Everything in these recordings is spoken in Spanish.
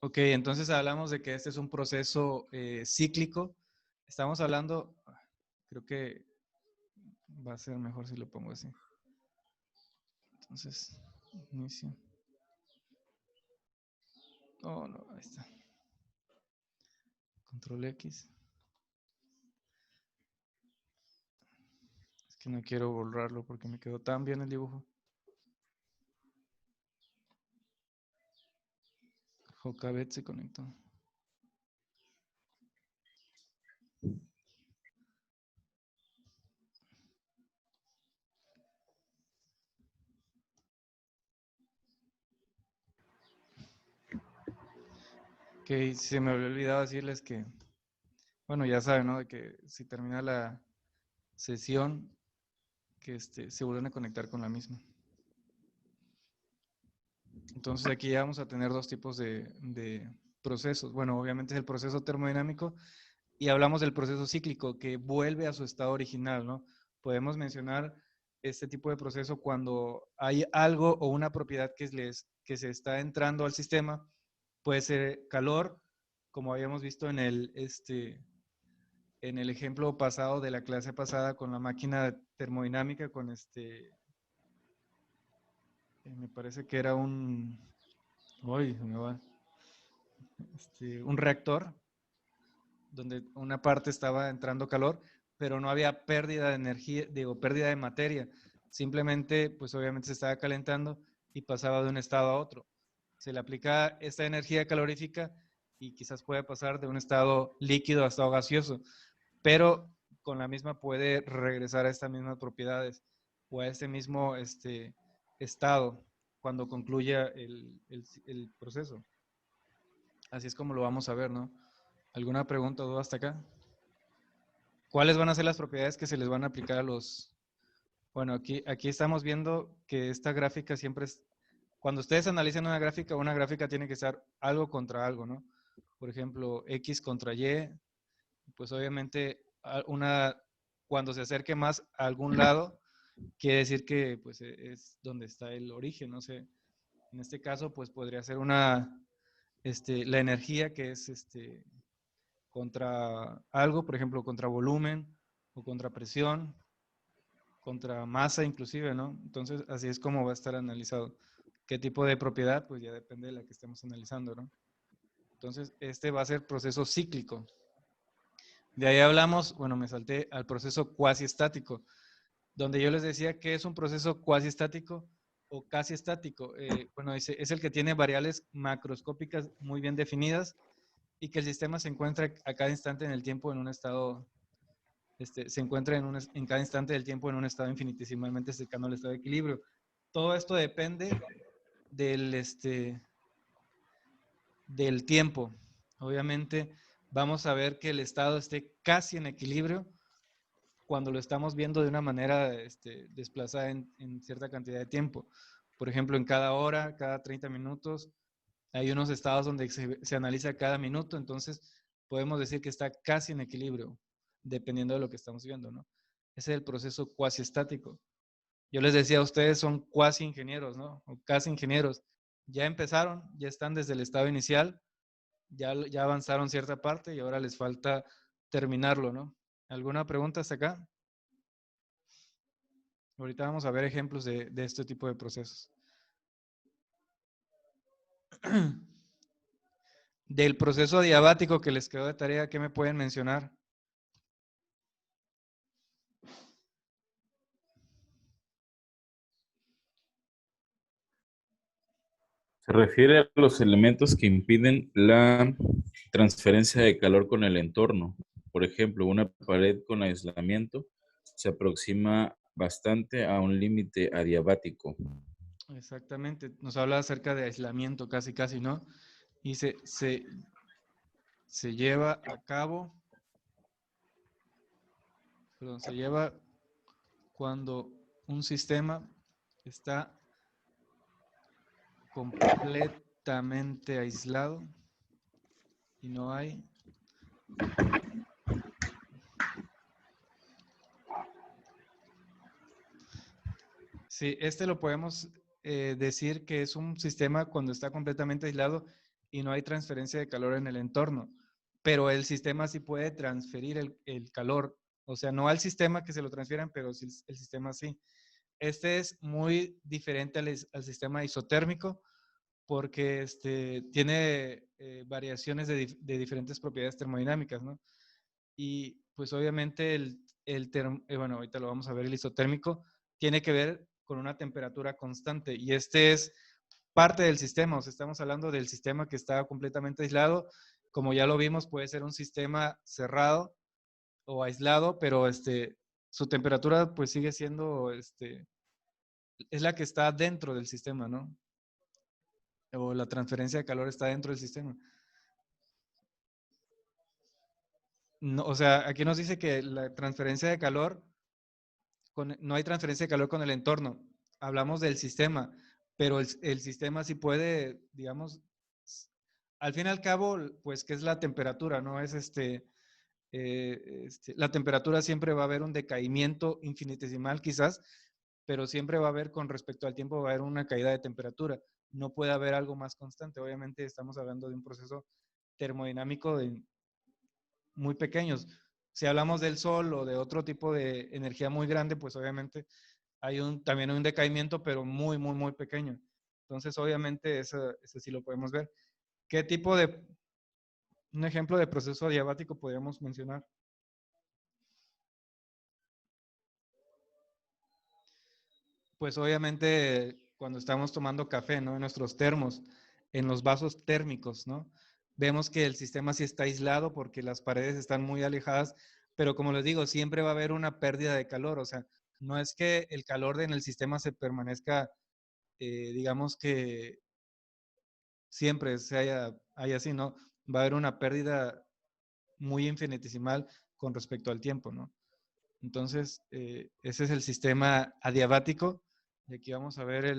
Ok, entonces hablamos de que este es un proceso cíclico. Estamos hablando, creo que va a ser mejor si lo pongo así. Entonces, inicio. Oh, no, ahí está. Control X. Es que no quiero borrarlo porque me quedó tan bien el dibujo. Jocabet se conectó. Que se me había olvidado decirles que, bueno, ya saben, ¿no? De que si termina la sesión, que se vuelven a conectar con la misma. Entonces aquí ya vamos a tener dos tipos de procesos. Bueno, obviamente es el proceso termodinámico y hablamos del proceso cíclico que vuelve a su estado original, ¿no? Podemos mencionar este tipo de proceso cuando hay algo o una propiedad que se está entrando al sistema. Puede ser calor, como habíamos visto en el ejemplo pasado de la clase pasada con la máquina termodinámica, con me parece que era uy, se me va, un reactor, donde una parte estaba entrando calor, pero no había pérdida de energía, digo, pérdida de materia. Simplemente, pues obviamente se estaba calentando y pasaba de un estado a otro. Se le aplica esta energía calorífica y quizás puede pasar de un estado líquido a estado gaseoso, pero con la misma puede regresar a estas mismas propiedades o a este mismo estado cuando concluya el proceso. Así es como lo vamos a ver, ¿no? ¿Alguna pregunta o duda hasta acá? ¿Cuáles van a ser las propiedades que se les van a aplicar a los... Bueno, aquí estamos viendo que esta gráfica siempre es... Cuando ustedes analizan una gráfica tiene que estar algo contra algo, ¿no? Por ejemplo, X contra Y, pues obviamente cuando se acerque más a algún lado, quiere decir que pues es donde está el origen, no sé. En este caso, pues podría ser la energía que es contra algo, por ejemplo, contra volumen o contra presión, contra masa inclusive, ¿no? Entonces, así es como va a estar analizado. ¿Qué tipo de propiedad? Pues ya depende de la que estemos analizando, ¿no? Entonces, este va a ser proceso cíclico. De ahí hablamos, bueno, me salté al proceso cuasi estático, donde yo les decía que es un proceso cuasi estático o casi estático. Bueno, es el que tiene variables macroscópicas muy bien definidas y que el sistema se encuentra a cada instante en el tiempo en un estado, se encuentra en cada instante del tiempo en un estado infinitesimalmente cercano al estado de equilibrio. Todo esto depende del tiempo. Obviamente vamos a ver que el estado esté casi en equilibrio cuando lo estamos viendo de una manera desplazada en cierta cantidad de tiempo. Por ejemplo, en cada hora, cada 30 minutos, hay unos estados donde se analiza cada minuto, entonces podemos decir que está casi en equilibrio, dependiendo de lo que estamos viendo, ¿no? Ese es el proceso cuasi estático. Yo les decía, ustedes son cuasi ingenieros, ¿no? O casi ingenieros. Ya empezaron, ya están desde el estado inicial, ya avanzaron cierta parte y ahora les falta terminarlo, ¿no? ¿Alguna pregunta hasta acá? Ahorita vamos a ver ejemplos de este tipo de procesos. Del proceso adiabático que les quedó de tarea, ¿qué me pueden mencionar? Se refiere a los elementos que impiden la transferencia de calor con el entorno. Por ejemplo, una pared con aislamiento se aproxima bastante a un límite adiabático. Exactamente, nos habla acerca de aislamiento casi, casi, ¿no? Y se lleva a cabo, perdón, se lleva cuando un sistema está completamente aislado y no hay sí, lo podemos decir que es un sistema cuando está completamente aislado y no hay transferencia de calor en el entorno, pero el sistema sí puede transferir el calor, o sea, no al sistema que se lo transfieran, pero sí el sistema sí. Este es muy diferente al sistema isotérmico porque tiene variaciones de diferentes propiedades termodinámicas, ¿no? Y pues obviamente bueno, ahorita lo vamos a ver, el isotérmico tiene que ver con una temperatura constante y este es parte del sistema, o sea, estamos hablando del sistema que está completamente aislado, como ya lo vimos, puede ser un sistema cerrado o aislado, pero su temperatura pues sigue siendo, es la que está dentro del sistema, ¿no? O la transferencia de calor está dentro del sistema. No, o sea, aquí nos dice que la transferencia de calor, no hay transferencia de calor con el entorno. Hablamos del sistema, pero el sistema sí puede, digamos, al fin y al cabo, pues, ¿qué es la temperatura? ¿No? Es la temperatura siempre va a haber un decaimiento infinitesimal quizás, pero siempre va a haber con respecto al tiempo, va a haber una caída de temperatura. No puede haber algo más constante. Obviamente estamos hablando de un proceso termodinámico muy pequeños. Si hablamos del sol o de otro tipo de energía muy grande, pues obviamente hay también un decaimiento, pero muy, muy, muy pequeño. Entonces, obviamente, eso sí lo podemos ver. ¿Qué tipo un ejemplo de proceso adiabático podríamos mencionar? Pues obviamente cuando estamos tomando café, ¿no? En nuestros termos, en los vasos térmicos, ¿no? Vemos que el sistema sí está aislado porque las paredes están muy alejadas, pero como les digo, siempre va a haber una pérdida de calor, o sea, no es que el calor en el sistema se permanezca, digamos que siempre haya así, ¿no? Va a haber una pérdida muy infinitesimal con respecto al tiempo, ¿no? Entonces, ese es el sistema adiabático. Y aquí vamos a ver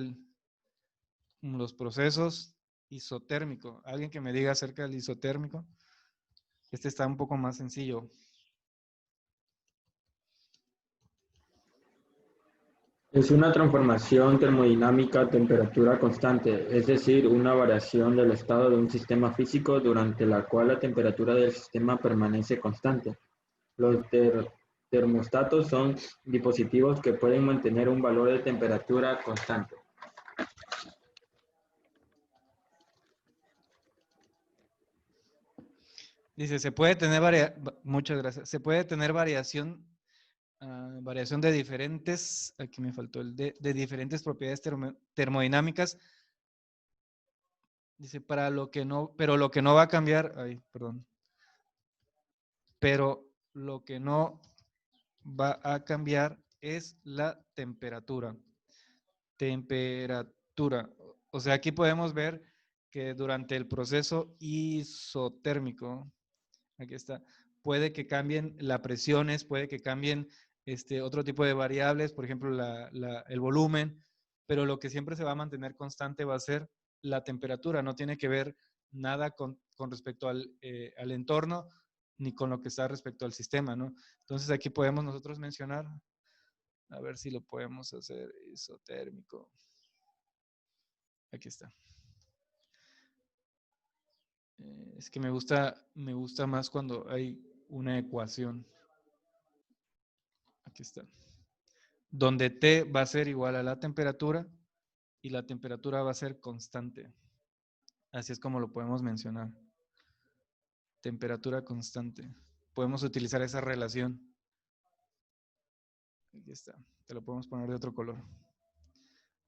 los procesos isotérmicos. ¿Alguien que me diga acerca del isotérmico? Este está un poco más sencillo. Es una transformación termodinámica a temperatura constante, es decir, una variación del estado de un sistema físico durante la cual la temperatura del sistema permanece constante. Los termostatos son dispositivos que pueden mantener un valor de temperatura constante. Dice, muchas gracias. Se puede tener variación de diferentes, aquí me faltó de diferentes propiedades termodinámicas. Dice, pero lo que no va a cambiar, perdón. Pero lo que no va a cambiar es la temperatura. Temperatura. O sea, aquí podemos ver que durante el proceso isotérmico, aquí está, puede que cambien las presiones, puede que cambien otro tipo de variables, por ejemplo, el volumen, pero lo que siempre se va a mantener constante va a ser la temperatura, no tiene que ver nada con respecto al entorno ni con lo que está respecto al sistema, ¿no? Entonces aquí podemos nosotros mencionar, a ver si lo podemos hacer isotérmico. Aquí está. Es que me gusta más cuando hay una ecuación. Aquí está. Donde T va a ser igual a la temperatura y la temperatura va a ser constante. Así es como lo podemos mencionar. Temperatura constante. Podemos utilizar esa relación. Aquí está. Te lo podemos poner de otro color.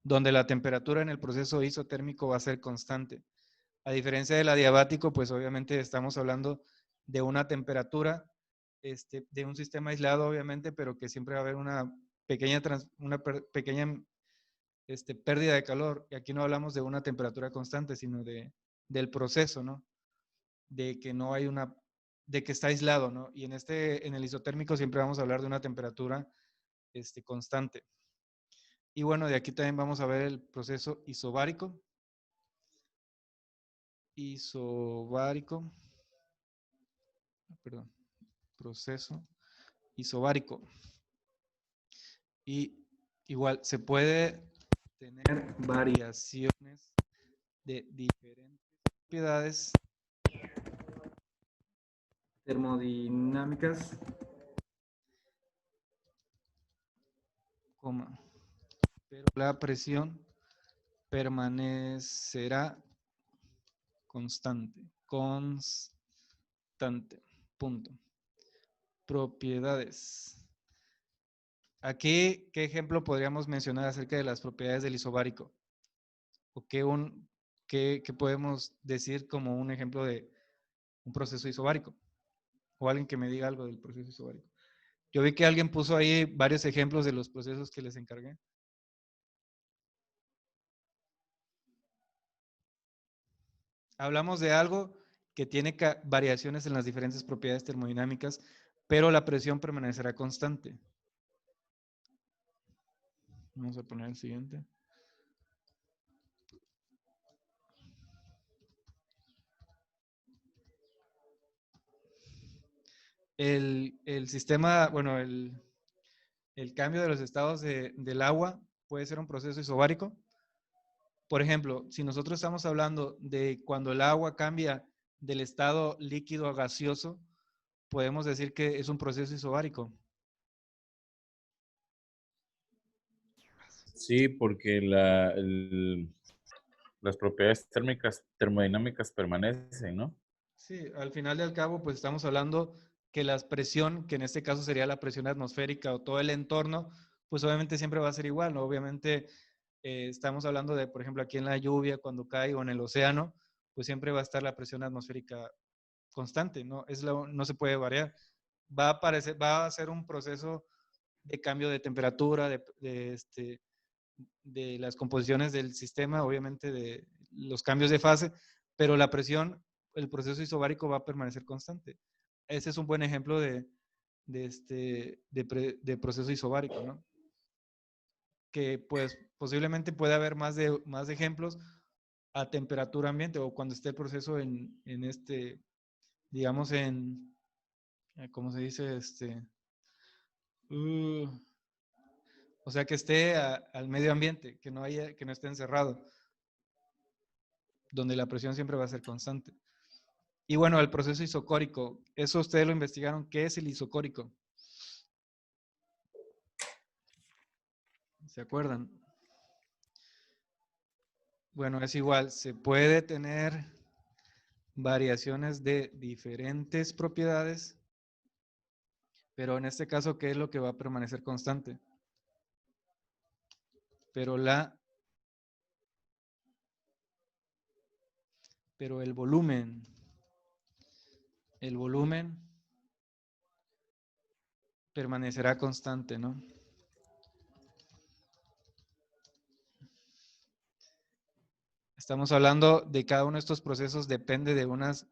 Donde la temperatura en el proceso isotérmico va a ser constante. A diferencia del adiabático, pues obviamente estamos hablando de una temperatura, de un sistema aislado, obviamente, pero que siempre va a haber una pequeña pérdida de calor. Y aquí no hablamos de una temperatura constante, sino del proceso, ¿no? De que no hay de que está aislado, ¿no? Y en el isotérmico siempre vamos a hablar de una temperatura, constante. Y bueno, de aquí también vamos a ver el proceso isobárico. Perdón, proceso isobárico. Y igual se puede tener variaciones de diferentes propiedades termodinámicas, coma, pero la presión permanecerá constante, punto. Propiedades. Aquí, ¿qué ejemplo podríamos mencionar acerca de las propiedades del isobárico? ¿O qué podemos decir como un ejemplo de un proceso isobárico? O alguien que me diga algo del proceso isobárico. Yo vi que alguien puso ahí varios ejemplos de los procesos que les encargué. Hablamos de algo que tiene variaciones en las diferentes propiedades termodinámicas, pero la presión permanecerá constante. Vamos a poner el siguiente. El sistema, bueno, el cambio de los estados del agua puede ser un proceso isobárico. Por ejemplo, si nosotros estamos hablando de cuando el agua cambia del estado líquido a gaseoso, podemos decir que es un proceso isobárico. Sí, porque las propiedades termodinámicas permanecen, ¿no? Sí, al final y al cabo, pues estamos hablando que la presión, que en este caso sería la presión atmosférica o todo el entorno, pues obviamente siempre va a ser igual, ¿no? Obviamente estamos hablando de, por ejemplo, aquí en la lluvia, cuando cae o en el océano, pues siempre va a estar la presión atmosférica constante, ¿no? No se puede variar. Va a ser un proceso de cambio de temperatura, de las composiciones del sistema, obviamente de los cambios de fase, pero la presión, el proceso isobárico va a permanecer constante. Ese es un buen ejemplo de proceso isobárico, ¿no? Que pues posiblemente puede haber más ejemplos a temperatura ambiente o cuando esté el proceso digamos ¿cómo se dice? Uh, o sea, que esté al medio ambiente, que no esté encerrado, donde la presión siempre va a ser constante. Y bueno, el proceso isocórico, eso ustedes lo investigaron. ¿Qué es el isocórico? ¿Se acuerdan? Bueno, es igual, se puede tener variaciones de diferentes propiedades, pero en este caso, ¿qué es lo que va a permanecer constante? Pero el volumen permanecerá constante, ¿no? Estamos hablando de cada uno de estos procesos depende de unas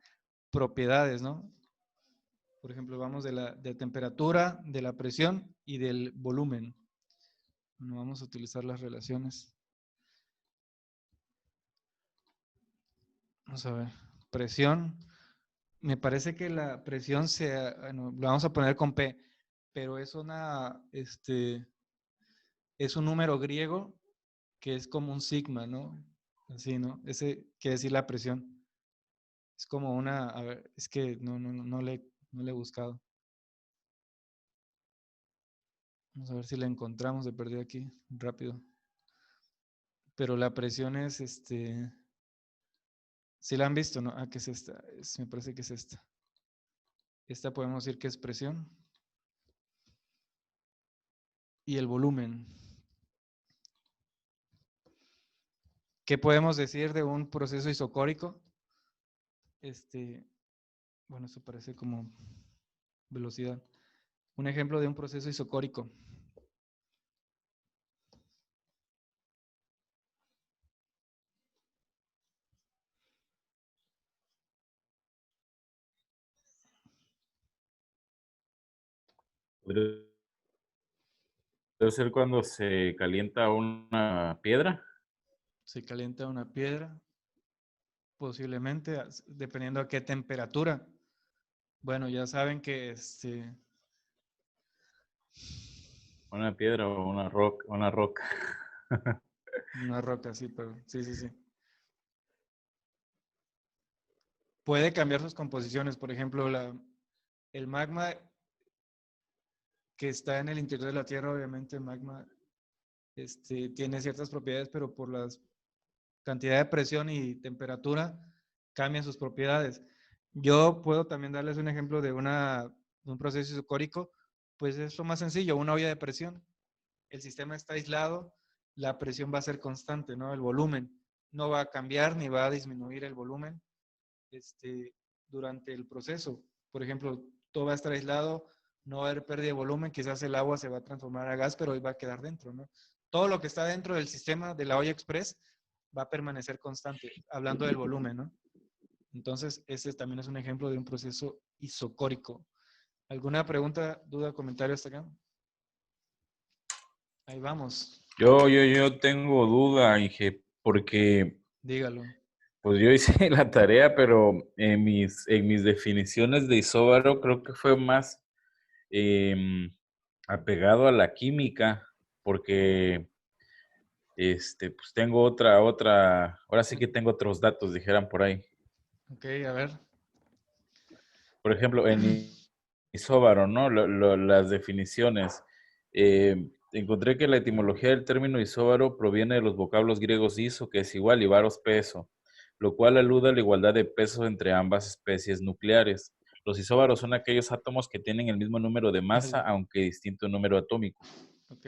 propiedades, ¿no? Por ejemplo, vamos de temperatura, de la presión y del volumen. Bueno, vamos a utilizar las relaciones. Vamos a ver. Presión. Me parece que la presión bueno, lo vamos a poner con P, pero es es un número griego que es como un sigma, ¿no? Así, ¿no? Ese quiere decir la presión. Es como a ver, es que no le he buscado. Vamos a ver si la encontramos de perdido aquí, rápido. Pero la presión es, si la han visto, ¿no? ¿Qué es esta? Me parece que es esta. Esta podemos decir que es presión. Y el volumen. ¿Qué podemos decir de un proceso isocórico? Bueno, esto parece como velocidad. Un ejemplo de un proceso isocórico. Podría ser cuando se calienta una piedra. Se calienta una piedra, posiblemente, dependiendo a qué temperatura. Bueno, ya saben que Una piedra o una roca. una roca, sí, pero sí, sí, sí. puede cambiar sus composiciones. Por ejemplo, el magma que está en el interior de la Tierra, obviamente el magma tiene ciertas propiedades, pero por la cantidad de presión y temperatura cambian sus propiedades. Yo puedo también darles un ejemplo de un proceso isocórico, pues es lo más sencillo, una olla de presión. El sistema está aislado, la presión va a ser constante, ¿no? El volumen no va a cambiar ni va a disminuir el volumen durante el proceso. Por ejemplo, todo va a estar aislado, no va a haber pérdida de volumen, quizás el agua se va a transformar a gas, pero hoy va a quedar dentro, ¿no? Todo lo que está dentro del sistema de la olla express va a permanecer constante, hablando del volumen, ¿no? Entonces, ese también es un ejemplo de un proceso isocórico. ¿Alguna pregunta, duda, comentario hasta acá? Ahí vamos. Yo tengo duda, Inge, porque Dígalo. pues yo hice la tarea, pero en mis definiciones de isóbaro creo que fue más apegado a la química, porque pues tengo ahora sí que tengo otros datos, dijeran por ahí. Ok, a ver. Por ejemplo, en isóbaro, ¿no? Las definiciones. Encontré que la etimología del término isóbaro proviene de los vocablos griegos iso, que es igual, y baros, peso, lo cual alude a la igualdad de peso entre ambas especies nucleares. Los isóbaros son aquellos átomos que tienen el mismo número de masa, Dale. aunque distinto número atómico. Ok.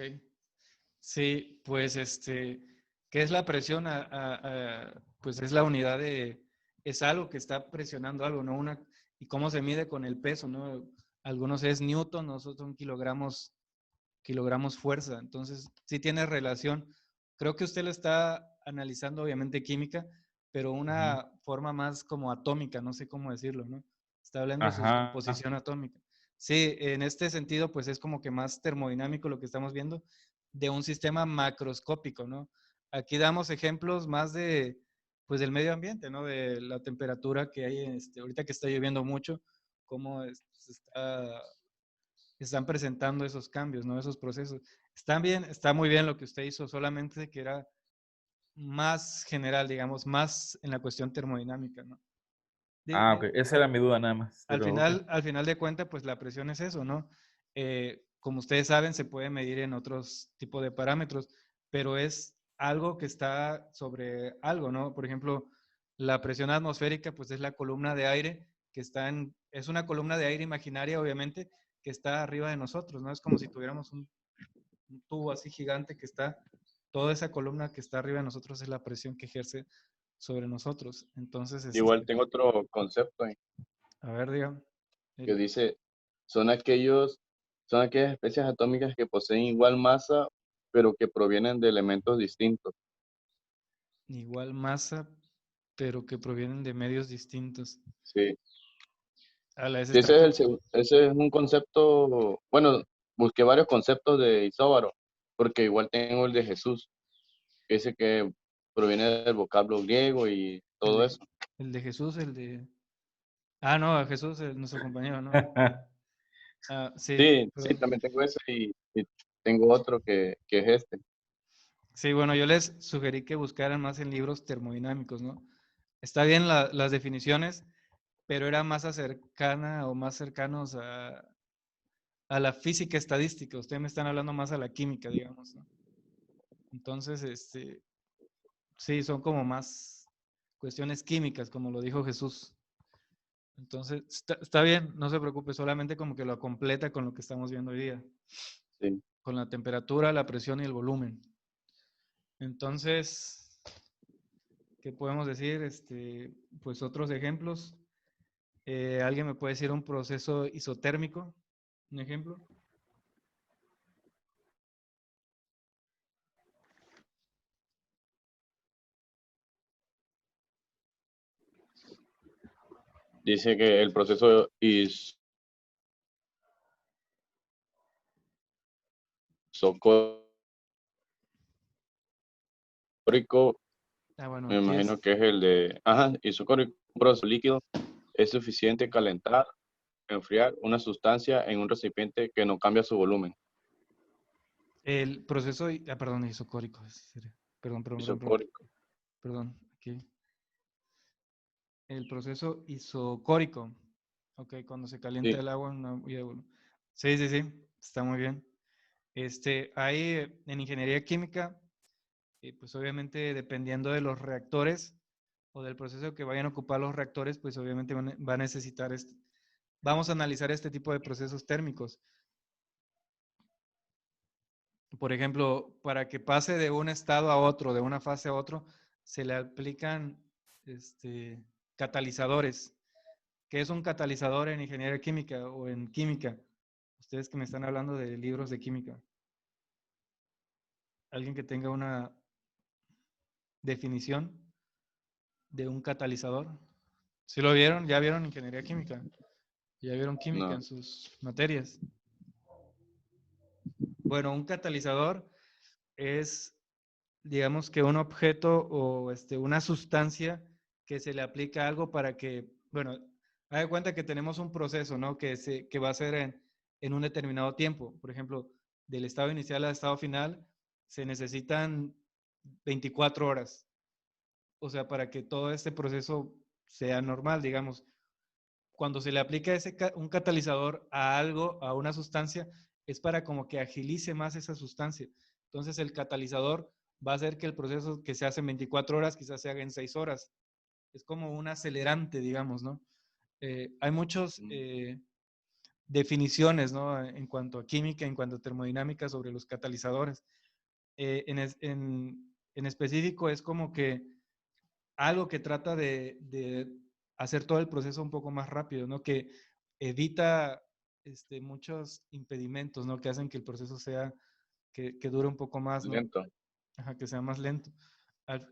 Sí, pues ¿qué es la presión? Pues es la unidad es algo que está presionando algo, ¿no? Y cómo se mide con el peso, ¿no? Algunos es newton, nosotros son kilogramos fuerza. Entonces, sí tiene relación. Creo que usted lo está analizando, obviamente, química, pero Ujú. una forma más como atómica, no sé cómo decirlo, ¿no? Está hablando de su Ajá. composición atómica. Sí, en este sentido, pues es como que más termodinámico lo que estamos viendo de un sistema macroscópico, ¿no? Aquí damos ejemplos más pues del medio ambiente, ¿no? De la temperatura que hay, ahorita que está lloviendo mucho, cómo están presentando esos cambios, ¿no? Esos procesos. Está muy bien lo que usted hizo, solamente que era más general, digamos, más en la cuestión termodinámica, ¿no? Ah, ok. Esa era mi duda nada más, Al pero ok. final, al final de cuentas, pues la presión es eso, ¿no? Como ustedes saben, se puede medir en otros tipos de parámetros, pero es algo que está sobre algo, ¿no? Por ejemplo, la presión atmosférica, pues es la columna de aire que es una columna de aire imaginaria, obviamente, que está arriba de nosotros, ¿no? Es como si tuviéramos un tubo así gigante toda esa columna que está arriba de nosotros es la presión que ejerce sobre nosotros. Entonces, Igual tengo otro concepto a ver, diga. que dice, son aquellos, son aquellas especies atómicas que poseen igual masa, pero que provienen de elementos distintos. Igual masa, pero que provienen de medios distintos. Sí. Ala, ese Sí, está cool. ese es un concepto, bueno, busqué varios conceptos de isóbaro, porque igual tengo el de Jesús, que dice que proviene del vocablo griego y El todo de, eso. el de Jesús, Ah, no, Jesús, nuestro compañero, ¿no? Ah, sí, Sí, sí, perdón. también tengo ese y tengo otro que es este. Sí, bueno, yo les sugerí que buscaran más en libros termodinámicos, ¿no? Está bien las definiciones, pero era más cercana o más cercanos a la física estadística. Ustedes me están hablando más a la química, digamos, ¿no? Entonces, sí, son como más cuestiones químicas, como lo dijo Jesús. Entonces, está bien, no se preocupe, solamente como que lo completa con lo que estamos viendo hoy día, Sí. con la temperatura, la presión y el volumen. Entonces, ¿qué podemos decir? Pues otros ejemplos. ¿Alguien me puede decir un proceso isotérmico? ¿Un ejemplo? Dice que el proceso isocórico, Ah, bueno, me aquí imagino es que es el de, ajá, isocórico, un proceso líquido, es suficiente calentar, enfriar una sustancia en un recipiente que no cambia su volumen. el proceso, perdón, isocórico. Perdón, perdón, perdón, perdón. Isocórico. Perdón, aquí. el proceso isocórico. Ok, cuando se calienta Sí. el agua. Sí, sí, sí, está muy bien. Hay en ingeniería química, pues obviamente dependiendo de los reactores o del proceso que vayan a ocupar los reactores, pues obviamente va a necesitar vamos a analizar este tipo de procesos térmicos. Por ejemplo, para que pase de un estado a otro, de una fase a otro, se le aplican catalizadores. ¿Qué es un catalizador en ingeniería química o en química? Ustedes que me están hablando de libros de química. ¿Alguien que tenga una definición de un catalizador? ¿Sí lo vieron? ¿Ya vieron ingeniería química? ¿Ya vieron química No. en sus materias? Bueno, un catalizador es, digamos que un objeto o una sustancia que se le aplica algo para que, bueno, haz de cuenta que tenemos un proceso, ¿no? Que va a ser en un determinado tiempo. Por ejemplo, del estado inicial al estado final se necesitan 24 horas. O sea, para que todo este proceso sea normal, digamos. Cuando se le aplica un catalizador a algo, a una sustancia, es para como que agilice más esa sustancia. Entonces el catalizador va a hacer que el proceso que se hace en 24 horas quizás se haga en 6 horas. Es como un acelerante, digamos, ¿no? Hay muchas definiciones, ¿no? En cuanto a química, en cuanto a termodinámica sobre los catalizadores. En específico es como que algo que trata de hacer todo el proceso un poco más rápido, ¿no? Que evita muchos impedimentos, ¿no? Que hacen que el proceso que dure un poco más, ¿no? Lento. Ajá, que sea más lento.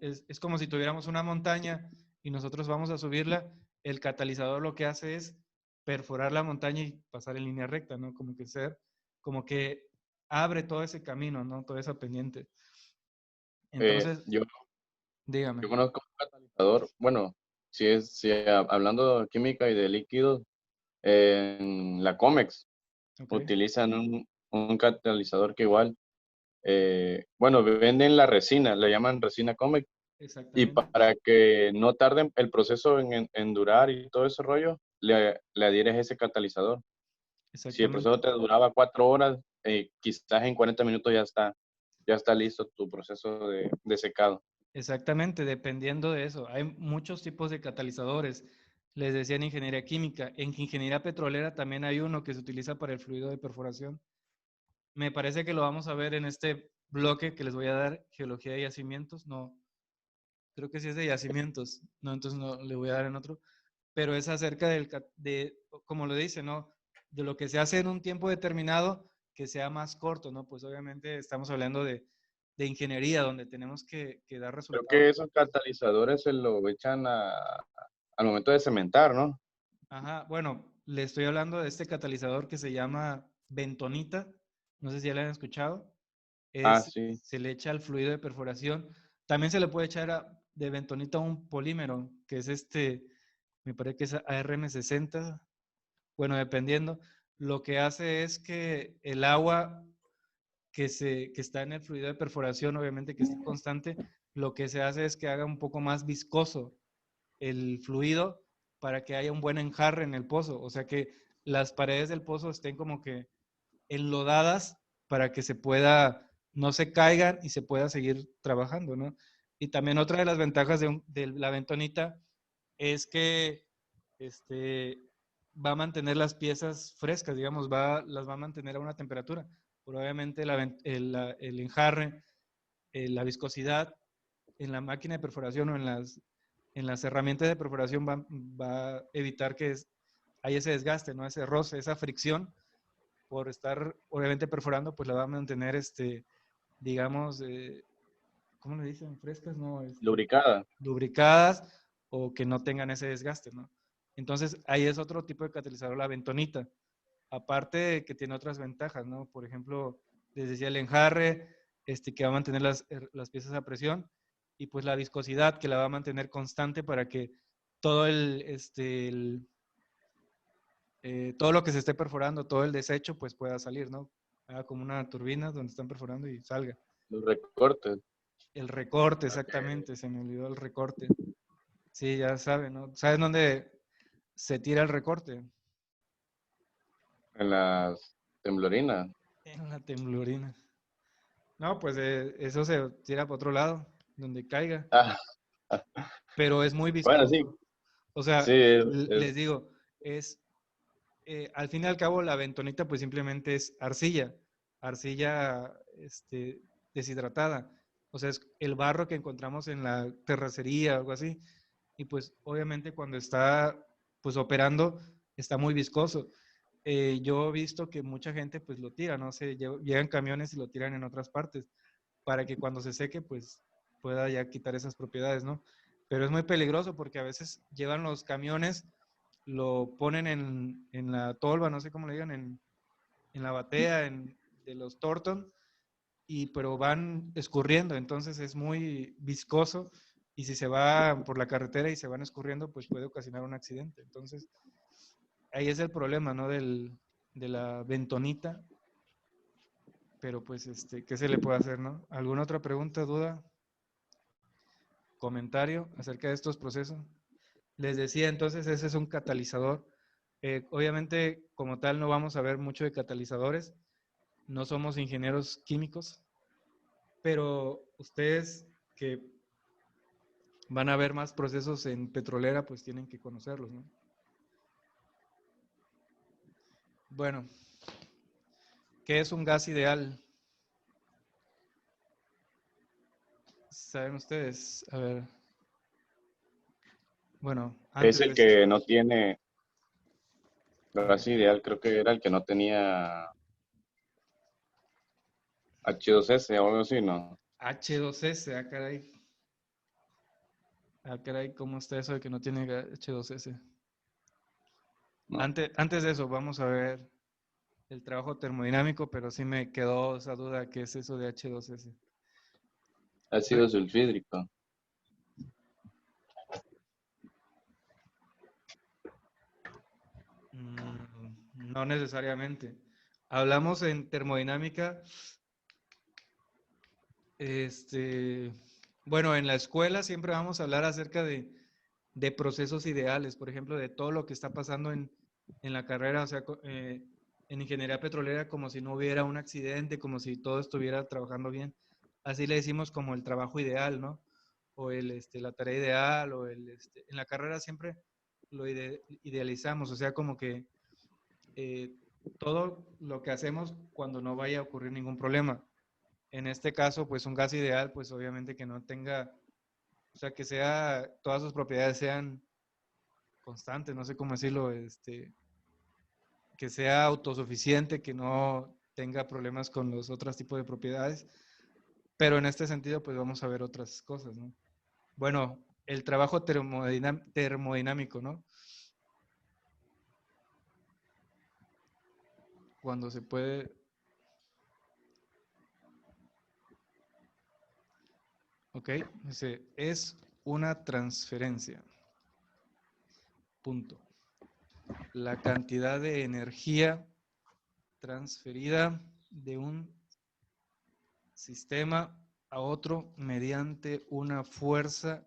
Es como si tuviéramos una montaña y nosotros vamos a subirla, el catalizador lo que hace es perforar la montaña y pasar en línea recta, ¿no? Como que abre todo ese camino, ¿no? Toda esa pendiente. Entonces, Yo dígame. conozco un catalizador, bueno, hablando de química y de líquidos, en la Comex Ok, utilizan un catalizador que igual, bueno, venden la resina, le llaman resina Comex, y exactamente. para que no tarde el proceso en durar y todo ese rollo, le adhieres ese catalizador. Si el Exactamente, proceso te duraba 4 horas, quizás en 40 minutos ya está listo tu proceso de secado. exactamente, dependiendo de eso. Hay muchos tipos de catalizadores. Les decía en ingeniería química. En ingeniería petrolera también hay uno que se utiliza para el fluido de perforación. Me parece que lo vamos a ver en este bloque que les voy a dar, geología de yacimientos. No, creo que sí es de yacimientos. No, entonces no, le voy a dar en otro. Pero es acerca como lo dice, ¿no? De lo que se hace en un tiempo determinado que sea más corto, ¿no? Pues obviamente estamos hablando de ingeniería, donde tenemos que dar Creo resultados. que esos catalizadores se lo echan al momento de cementar, ¿no? Ajá, bueno, le estoy hablando de este catalizador que se llama bentonita. No sé si ya lo han escuchado. Ah, sí. Se le echa al fluido de perforación. También se le puede echar de bentonita un polímero, que es me parece que es ARM60. Bueno, dependiendo. Lo que hace es que el agua que está en el fluido de perforación, obviamente que esté constante, lo que se hace es que haga un poco más viscoso el fluido para que haya un buen enjarre en el pozo. O sea que las paredes del pozo estén como que enlodadas para que no se caigan y se pueda seguir trabajando, ¿no? Y también otra de las ventajas de la bentonita es que va a mantener las piezas frescas, digamos, las va a mantener a una temperatura. Probablemente el enjarre, la viscosidad en la máquina de perforación o en las herramientas de perforación va a evitar que haya ese desgaste, ¿no? Ese roce, esa fricción por estar obviamente perforando, pues la va a mantener, digamos, ¿cómo le dicen? Frescas, ¿no? Lubricada. Lubricadas o que no tengan ese desgaste, ¿no? Entonces, ahí es otro tipo de catalizador, la bentonita. Aparte de que tiene otras ventajas, ¿no? Por ejemplo, les decía el enjarre, que va a mantener las piezas a presión, y pues la viscosidad que la va a mantener constante para que todo todo lo que se esté perforando, todo el desecho, pues pueda salir, ¿no? Haga como una turbina donde están perforando y salga. Los recortes. El recorte, Ok. exactamente, se me olvidó el recorte. Sí, ya saben, ¿no? ¿Sabes dónde se tira el recorte? En las temblorinas. En la temblorina. No, pues eso se tira para otro lado, donde caiga. Ah, Pero es muy bueno, sí, viscoso. O sea, sí, les digo, es, al fin y al cabo, la bentonita pues simplemente es arcilla. Arcilla, deshidratada. O sea, es el barro que encontramos en la terracería o algo así. Y pues obviamente cuando está pues operando está muy viscoso. Yo he visto que mucha gente pues lo tira, no sé, llegan camiones y lo tiran en otras partes para que cuando se seque pues pueda ya quitar esas propiedades, ¿no? Pero es muy peligroso porque a veces llevan los camiones, lo ponen en la tolva, no sé cómo le digan, en la batea de los Torton, pero van escurriendo, entonces es muy viscoso y si se va por la carretera y se van escurriendo, pues puede ocasionar un accidente. Entonces, ahí es el problema, ¿no? De la bentonita, pero pues, ¿qué se le puede hacer, no? ¿Alguna otra pregunta, duda, comentario acerca de estos procesos? Les decía, entonces, ese es un catalizador. Obviamente, como tal, no vamos a ver mucho de catalizadores, no somos ingenieros químicos, pero ustedes que van a ver más procesos en petrolera, pues tienen que conocerlos, ¿no? Bueno, ¿qué es un gas ideal? ¿Saben ustedes? A ver. Bueno, es antes de el esto. que no tiene, A ver. gas ideal, creo que era el que no tenía H2S o algo así, ¿no? H2S, ah, caray. Ah, caray, ¿cómo está eso de que no tiene H2S? No, Antes de eso, vamos a ver el trabajo termodinámico, pero sí me quedó esa duda, ¿qué es eso de H2S? ácido sulfídrico. No necesariamente. Hablamos en termodinámica, bueno, en la escuela siempre vamos a hablar acerca de procesos ideales, por ejemplo, de todo lo que está pasando en la carrera, o sea, en ingeniería petrolera, como si no hubiera un accidente, como si todo estuviera trabajando bien. Así le decimos como el trabajo ideal, ¿no? O la tarea ideal, en la carrera siempre lo idealizamos, o sea, como que eh, todo lo que hacemos cuando no vaya a ocurrir ningún problema. En este caso, pues un gas ideal, pues obviamente que no tenga, o sea, que sea, todas sus propiedades sean constantes, no sé cómo decirlo, que sea autosuficiente, que no tenga problemas con los otros tipos de propiedades, pero en este sentido, pues vamos a ver otras cosas, ¿no? Bueno, el trabajo termodinámico, ¿no? Cuando se puede. Ok, dice, es una transferencia. Punto. La cantidad de energía transferida de un sistema a otro mediante una fuerza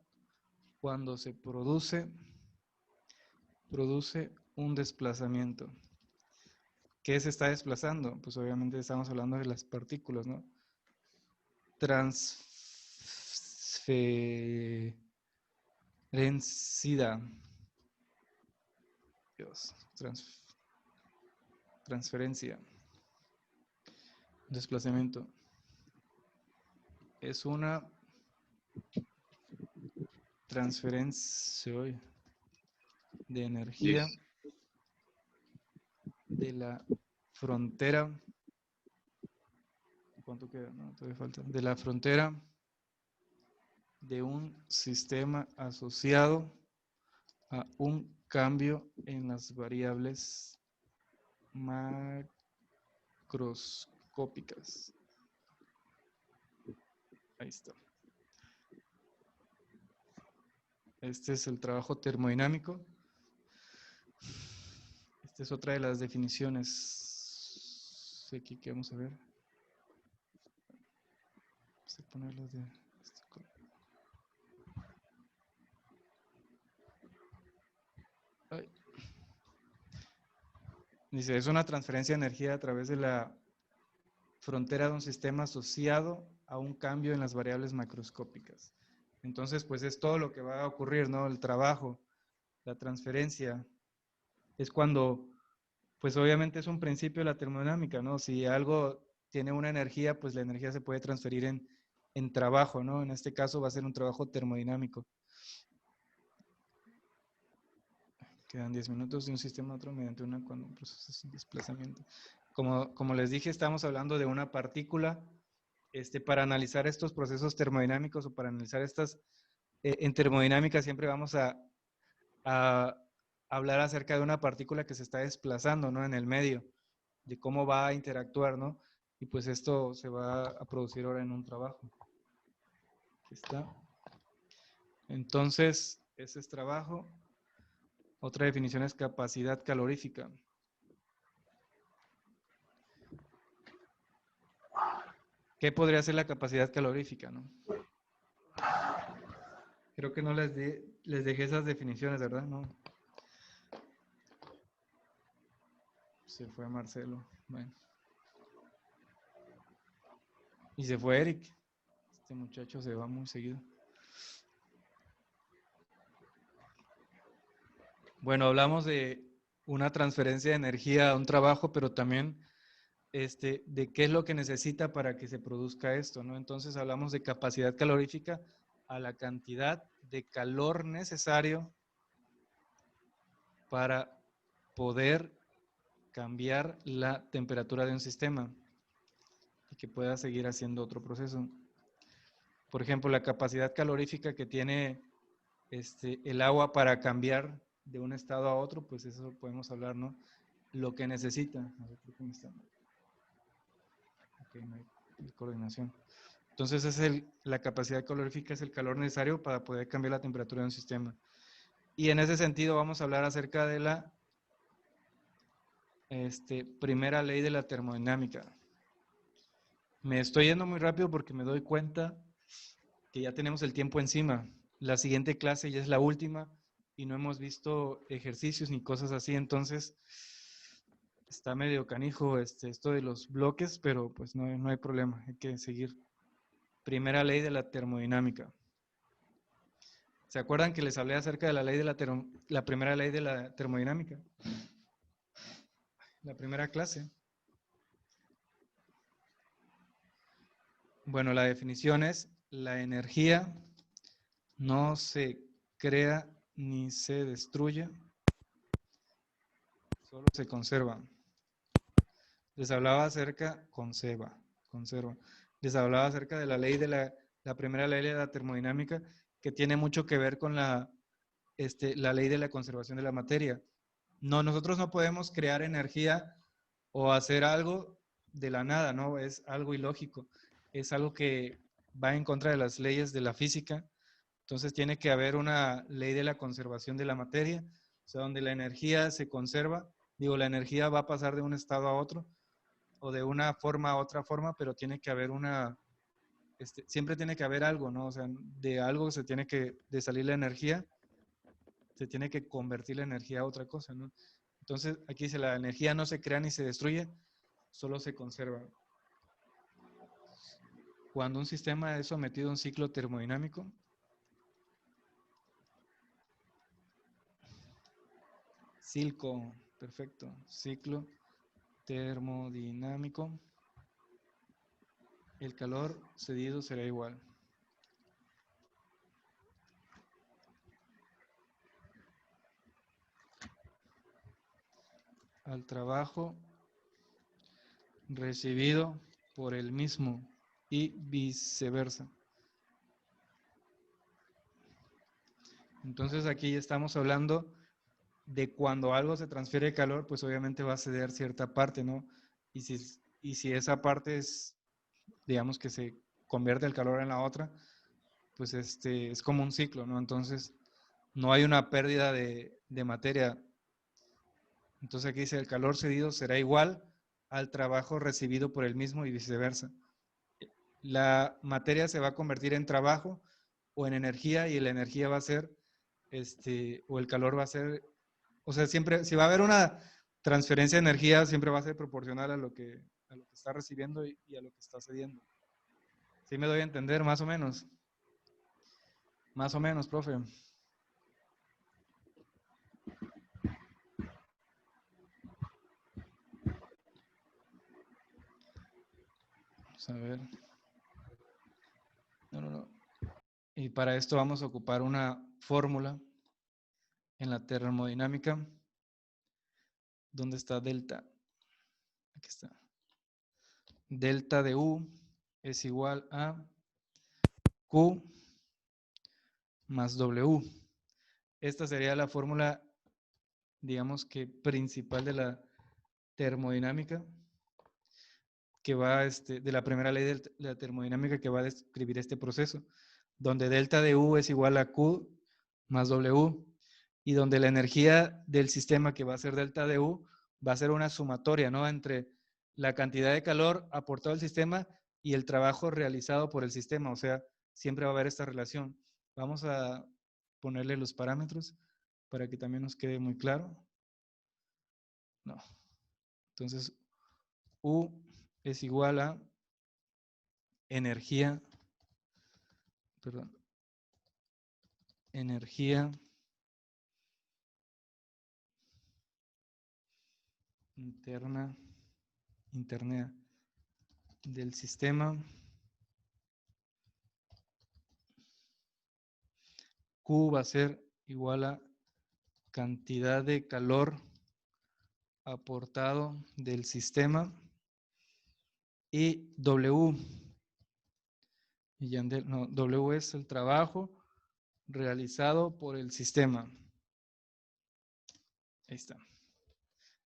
cuando se produce un desplazamiento. ¿Qué se está desplazando? Pues obviamente estamos hablando de las partículas, ¿no? Transferencia. Dios, transferencia. Desplazamiento. Es una transferencia de energía Dice, de la frontera. ¿Cuánto queda? No, todavía falta. De la frontera de un sistema asociado a un cambio en las variables macroscópicas. Ahí está. Este es el trabajo termodinámico. Esta es otra de las definiciones. Aquí que vamos a ver. Vamos a ponerlo de este color. Dice, es una transferencia de energía a través de la frontera de un sistema asociado a un cambio en las variables macroscópicas. Entonces, pues es todo lo que va a ocurrir, ¿no? El trabajo, la transferencia, es cuando, pues obviamente es un principio de la termodinámica, ¿no? Si algo tiene una energía, pues la energía se puede transferir en trabajo, ¿no? En este caso va a ser un trabajo termodinámico. Quedan 10 minutos de un sistema a otro mediante cuando un proceso sin desplazamiento. Como les dije, estamos hablando de una partícula. Para analizar estos procesos termodinámicos o para analizar estas, en termodinámica siempre vamos a hablar acerca de una partícula que se está desplazando, ¿no? En el medio, de cómo va a interactuar, ¿no? Y pues esto se va a producir ahora en un trabajo. Aquí está. Entonces, ese es trabajo. Otra definición es capacidad calorífica. ¿Qué podría ser la capacidad calorífica, no? Creo que no les dejé esas definiciones, ¿verdad? No. Se fue Marcelo. Bueno. Y se fue Eric. Este muchacho se va muy seguido. Bueno, hablamos de una transferencia de energía a un trabajo, pero también de qué es lo que necesita para que se produzca esto, ¿no? Entonces hablamos de capacidad calorífica a la cantidad de calor necesario para poder cambiar la temperatura de un sistema y que pueda seguir haciendo otro proceso. Por ejemplo, la capacidad calorífica que tiene el agua para cambiar de un estado a otro, pues eso podemos hablar, ¿no? Lo que necesita. A ver, creo que me está... Ok, no hay coordinación. Entonces la capacidad calorífica es el calor necesario para poder cambiar la temperatura de un sistema. Y en ese sentido vamos a hablar acerca de la primera ley de la termodinámica. Me estoy yendo muy rápido porque me doy cuenta que ya tenemos el tiempo encima. La siguiente clase ya es la última y no hemos visto ejercicios ni cosas así, entonces está medio canijo esto de los bloques, pero pues no hay problema, hay que seguir. Primera ley de la termodinámica. ¿Se acuerdan que les hablé acerca de la ley de la primera ley de la termodinámica? La primera clase. Bueno, la definición es: la energía no se crea ni se destruye, solo se conserva. Les hablaba acerca, conserva. Les hablaba acerca de la ley de la primera ley de la termodinámica, que tiene mucho que ver con la ley de la conservación de la materia. No, nosotros no podemos crear energía o hacer algo de la nada, ¿no? Es algo ilógico. Es algo que va en contra de las leyes de la física. Entonces tiene que haber una ley de la conservación de la materia, o sea, donde la energía se conserva. Digo, la energía va a pasar de un estado a otro o de una forma a otra forma, pero tiene que haber siempre tiene que haber algo, ¿no? O sea, de algo de salir la energía, se tiene que convertir la energía a otra cosa, ¿no? Entonces, aquí dice, la energía no se crea ni se destruye, solo se conserva. Cuando un sistema es sometido a un ciclo termodinámico, perfecto, ciclo termodinámico, el calor cedido será igual. Al trabajo recibido por el mismo y viceversa. Entonces aquí estamos hablando de cuando algo se transfiere calor, pues obviamente va a ceder cierta parte, ¿no? Y si esa parte es, digamos que se convierte el calor en la otra, pues es como un ciclo, ¿no? Entonces no hay una pérdida de materia. Entonces aquí dice, el calor cedido será igual al trabajo recibido por el mismo y viceversa. La materia se va a convertir en trabajo o en energía, y la energía va a ser, o el calor va a ser, o sea, siempre, si va a haber transferencia de energía siempre va a ser proporcional a lo que está recibiendo y a lo que está cediendo. ¿Sí me doy a entender, más o menos? Más o menos, profe. Vamos a ver. No. Y para esto vamos a ocupar una fórmula en la termodinámica. ¿Dónde está delta? Aquí está. Delta de U es igual a Q más W. Esta sería la fórmula, digamos que principal de la termodinámica, que va de la primera ley de la termodinámica, que va a describir este proceso, donde delta de U es igual a Q más W, y donde la energía del sistema, que va a ser delta de U, va a ser una sumatoria, ¿no?, entre la cantidad de calor aportado al sistema y el trabajo realizado por el sistema. O sea, siempre va a haber esta relación. Vamos a ponerle los parámetros para que también nos quede muy claro. No. Entonces, U es igual a energía interna del sistema. Q va a ser igual a cantidad de calor aportado del sistema, y W, W es el trabajo realizado por el sistema. Ahí está.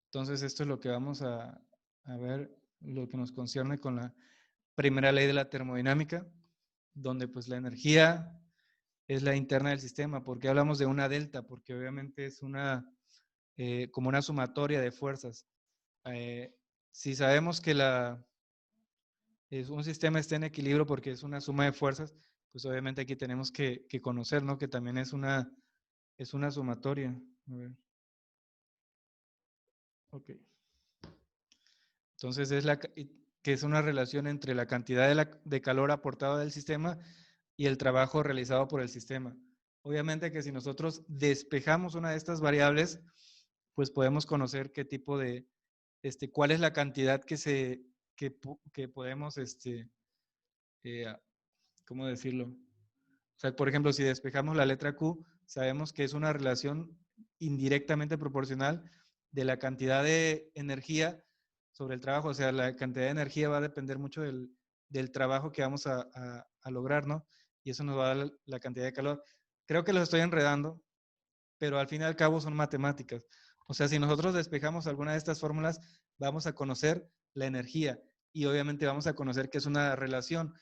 Entonces esto es lo que vamos a ver, lo que nos concierne con la primera ley de la termodinámica, donde pues la energía es la interna del sistema. ¿Por qué hablamos de una delta? Porque obviamente es como una sumatoria de fuerzas. Si sabemos que un sistema está en equilibrio porque es una suma de fuerzas, pues obviamente aquí tenemos que conocer, ¿no?, que también es una sumatoria. A ver. Ok. Entonces que es una relación entre la cantidad de calor aportado del sistema y el trabajo realizado por el sistema. Obviamente que si nosotros despejamos una de estas variables, pues podemos conocer qué tipo de, cuál es la cantidad que podemos, ¿cómo decirlo? O sea, por ejemplo, si despejamos la letra Q, sabemos que es una relación indirectamente proporcional de la cantidad de energía sobre el trabajo. O sea, la cantidad de energía va a depender mucho del trabajo que vamos a lograr, ¿no? Y eso nos va a dar la cantidad de calor. Creo que los estoy enredando, pero al fin y al cabo son matemáticas. O sea, si nosotros despejamos alguna de estas fórmulas, vamos a conocer la energía y obviamente vamos a conocer que es una relación.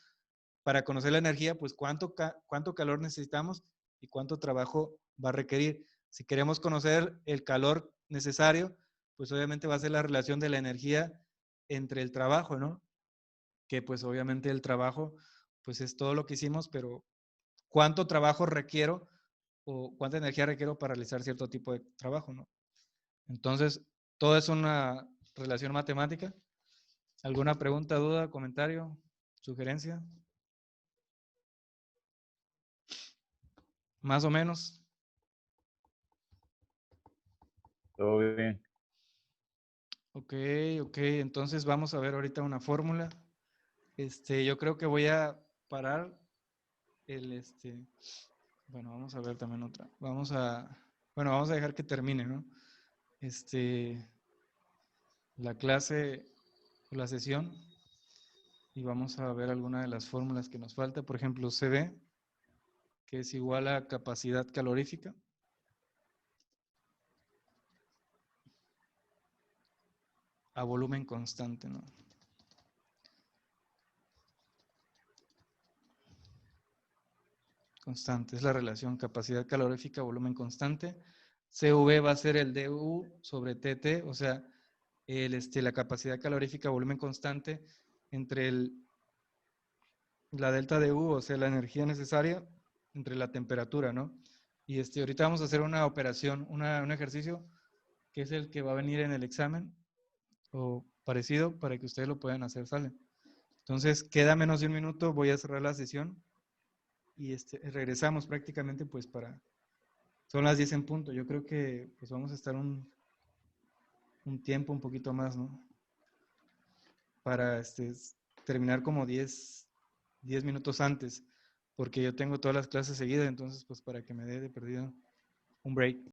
Para conocer la energía, pues cuánto calor necesitamos y cuánto trabajo va a requerir. Si queremos conocer el calor necesario, pues obviamente va a ser la relación de la energía entre el trabajo, ¿no? Que pues obviamente el trabajo, pues es todo lo que hicimos, pero ¿cuánto trabajo requiero o cuánta energía requiero para realizar cierto tipo de trabajo, ¿no? Entonces, todo es una relación matemática. ¿Alguna pregunta, duda, comentario, sugerencia? Más o menos. Todo bien. Ok, entonces vamos a ver ahorita una fórmula. Yo creo que voy a parar bueno, vamos a ver también otra. Vamos a dejar que termine, ¿no? La clase, la sesión, y vamos a ver alguna de las fórmulas que nos falta. Por ejemplo, CB, que es igual a capacidad calorífica. A volumen constante, ¿no? Constante, es la relación capacidad calorífica, volumen constante. CV va a ser el DU sobre TT, o sea, la capacidad calorífica, volumen constante entre la delta de U, o sea, la energía necesaria, entre la temperatura, ¿no? Y ahorita vamos a hacer una operación, un ejercicio que es el que va a venir en el examen o parecido para que ustedes lo puedan hacer, ¿sale? Entonces, queda menos de un minuto, voy a cerrar la sesión y regresamos prácticamente pues son las 10 en punto. Yo creo que pues vamos a estar un tiempo un poquito más, ¿no? Para terminar como 10 minutos antes, porque yo tengo todas las clases seguidas, entonces pues para que me dé de perdido un break.